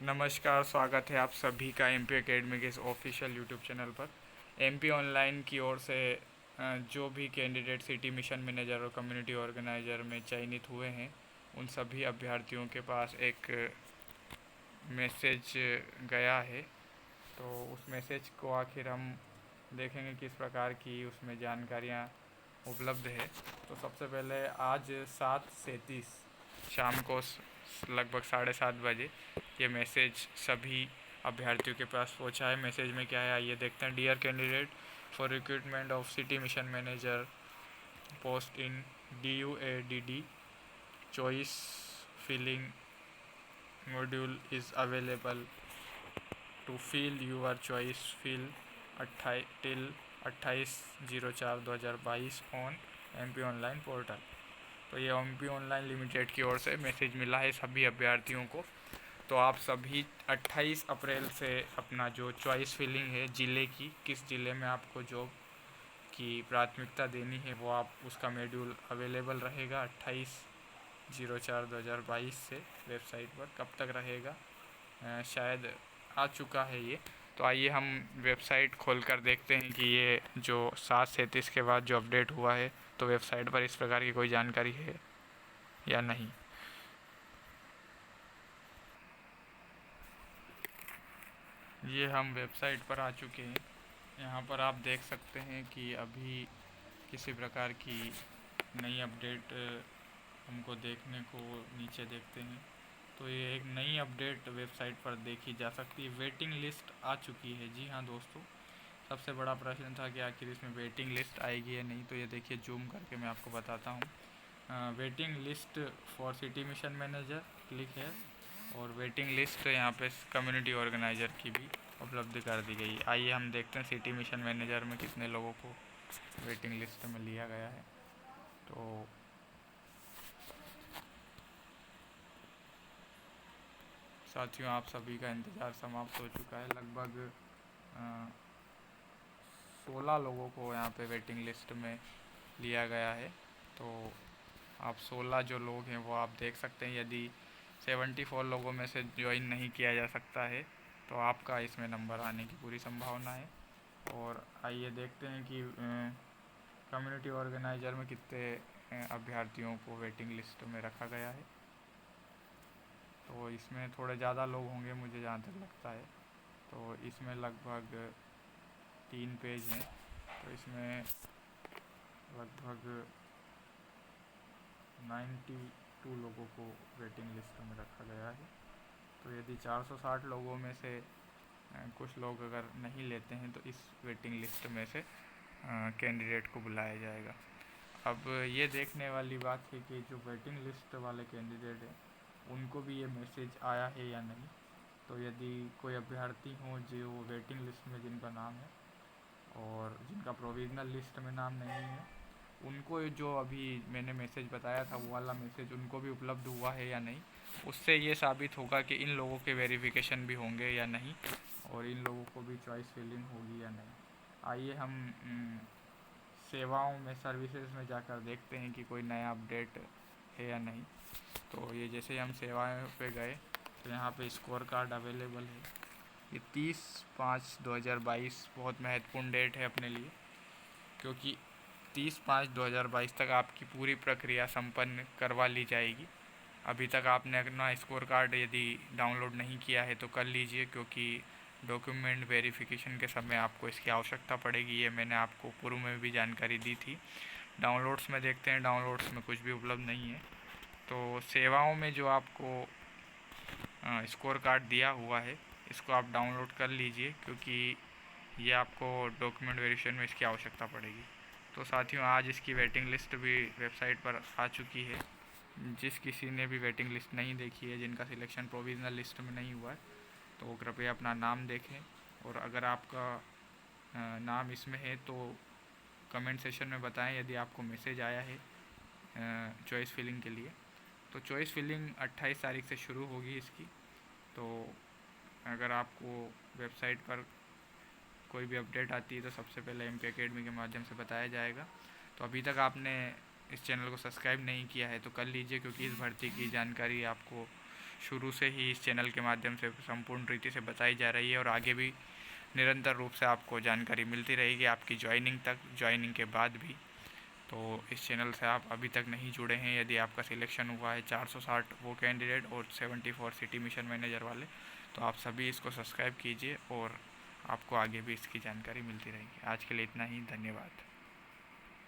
नमस्कार, स्वागत है आप सभी का एमपी एकेडमी के इस ऑफिशियल यूट्यूब चैनल पर। एमपी ऑनलाइन की ओर से जो भी कैंडिडेट सिटी मिशन मैनेजर और कम्युनिटी ऑर्गेनाइज़र में चयनित हुए हैं, उन सभी अभ्यर्थियों के पास एक मैसेज गया है। तो उस मैसेज को आखिर हम देखेंगे किस प्रकार की उसमें जानकारियाँ उपलब्ध है। तो सबसे पहले आज 7:37 शाम को लगभग 7:30 बजे ये मैसेज सभी अभ्यर्थियों के पास पहुंचा है। मैसेज में क्या है आइए देखते हैं। Dear candidate, for recruitment of city mission manager post in DUADD, choice filling module is available to fill your choice fill till 28/04/2022 on MP online portal. तो ये एमपी ऑनलाइन लिमिटेड की ओर से मैसेज मिला है सभी अभ्यर्थियों को। तो आप सभी 28 अप्रैल से अपना जो चॉइस फिलिंग है ज़िले की, किस ज़िले में आपको जॉब की प्राथमिकता देनी है, वो आप उसका शेड्यूल अवेलेबल रहेगा 28/04/2022 से वेबसाइट पर। कब तक रहेगा शायद आ चुका है ये। तो आइए हम वेबसाइट खोल कर देखते हैं कि ये जो 7:37 के बाद जो अपडेट हुआ है, तो वेबसाइट पर इस प्रकार की कोई जानकारी है या नहीं। ये हम वेबसाइट पर आ चुके हैं। यहाँ पर आप देख सकते हैं कि अभी किसी प्रकार की नई अपडेट हमको देखने को नीचे देखते हैं। तो ये एक नई अपडेट वेबसाइट पर देखी जा सकती है। वेटिंग लिस्ट आ चुकी है। जी हाँ दोस्तों, सबसे बड़ा प्रश्न था कि आखिर इसमें वेटिंग लिस्ट आएगी या नहीं। तो ये देखिए, जूम करके मैं आपको बताता हूँ। Waiting list for city mission manager click है, और वेटिंग लिस्ट यहाँ पे कम्युनिटी ऑर्गेनाइज़र की भी उपलब्ध कर दी गई। आइए हम देखते हैं सिटी मिशन मैनेजर में कितने लोगों को वेटिंग लिस्ट में लिया गया है। तो साथियों, आप सभी का इंतज़ार समाप्त हो चुका है। लगभग 16 लोगों को यहाँ पे वेटिंग लिस्ट में लिया गया है। तो आप 16 जो लोग हैं वो आप देख सकते हैं। यदि 74 लोगों में से ज्वाइन नहीं किया जा सकता है, तो आपका इसमें नंबर आने की पूरी संभावना है। और आइए देखते हैं कि कम्युनिटी ऑर्गेनाइज़र में कितने अभ्यर्थियों को वेटिंग लिस्ट में रखा गया है। तो इसमें थोड़े ज़्यादा लोग होंगे मुझे जहाँ तक लगता है। तो इसमें लगभग 3 पेज हैं। तो इसमें लगभग 92 लोगों को वेटिंग लिस्ट में रखा गया है। तो यदि 460 लोगों में से कुछ लोग अगर नहीं लेते हैं, तो इस वेटिंग लिस्ट में से कैंडिडेट को बुलाया जाएगा। अब ये देखने वाली बात है कि जो वेटिंग लिस्ट वाले कैंडिडेट हैं, उनको भी ये मैसेज आया है या नहीं। तो यदि कोई अभ्यर्थी हो जो वेटिंग लिस्ट में जिनका नाम है और जिनका प्रोविज़नल लिस्ट में नाम नहीं है, उनको जो अभी मैंने मैसेज बताया था वो वाला मैसेज उनको भी उपलब्ध हुआ है या नहीं, उससे ये साबित होगा कि इन लोगों के वेरिफिकेशन भी होंगे या नहीं, और इन लोगों को भी चॉइस फिलिंग होगी या नहीं। आइए हम सेवाओं में, सर्विसेज में जाकर देखते हैं कि कोई नया अपडेट है या नहीं। तो ये जैसे ही हम सेवाओं पे गए, तो यहाँ पे स्कोर कार्ड अवेलेबल है। ये 30/5/2022 बहुत महत्वपूर्ण डेट है अपने लिए, क्योंकि 30/5/2022 तक आपकी पूरी प्रक्रिया संपन्न करवा ली जाएगी। अभी तक आपने अपना स्कोर कार्ड यदि डाउनलोड नहीं किया है तो कर लीजिए, क्योंकि डॉक्यूमेंट वेरिफिकेशन के समय आपको इसकी आवश्यकता पड़ेगी। ये मैंने आपको पूर्व में भी जानकारी दी थी। डाउनलोड्स में देखते हैं, डाउनलोड्स में कुछ भी उपलब्ध नहीं है। तो सेवाओं में जो आपको स्कोर कार्ड दिया हुआ है, इसको आप डाउनलोड कर लीजिए, क्योंकि ये आपको डॉक्यूमेंट वेरिफिकेशन में इसकी आवश्यकता पड़ेगी। तो साथियों, आज इसकी वेटिंग लिस्ट भी वेबसाइट पर आ चुकी है। जिस किसी ने भी वेटिंग लिस्ट नहीं देखी है, जिनका सिलेक्शन प्रोविज़नल लिस्ट में नहीं हुआ है, तो वो कृपया अपना नाम देखें। और अगर आपका नाम इसमें है तो कमेंट सेशन में बताएं यदि आपको मैसेज आया है चॉइस फिलिंग के लिए। तो चॉइस फिलिंग 28 तारीख से शुरू होगी इसकी। तो अगर आपको वेबसाइट पर कोई भी अपडेट आती है तो सबसे पहले एमपी एकेडमी के माध्यम से बताया जाएगा। तो अभी तक आपने इस चैनल को सब्सक्राइब नहीं किया है तो कर लीजिए, क्योंकि इस भर्ती की जानकारी आपको शुरू से ही इस चैनल के माध्यम से संपूर्ण रीति से बताई जा रही है और आगे भी निरंतर रूप से आपको जानकारी मिलती रहेगी आपकी ज्वाइनिंग तक, ज्वाइनिंग के बाद भी। तो इस चैनल से आप अभी तक नहीं जुड़े हैं, यदि आपका सिलेक्शन हुआ है 460 वो कैंडिडेट और 74 सिटी मिशन मैनेजर वाले, तो आप सभी इसको सब्सक्राइब कीजिए और आपको आगे भी इसकी जानकारी मिलती रहेगी। आज के लिए इतना ही, धन्यवाद।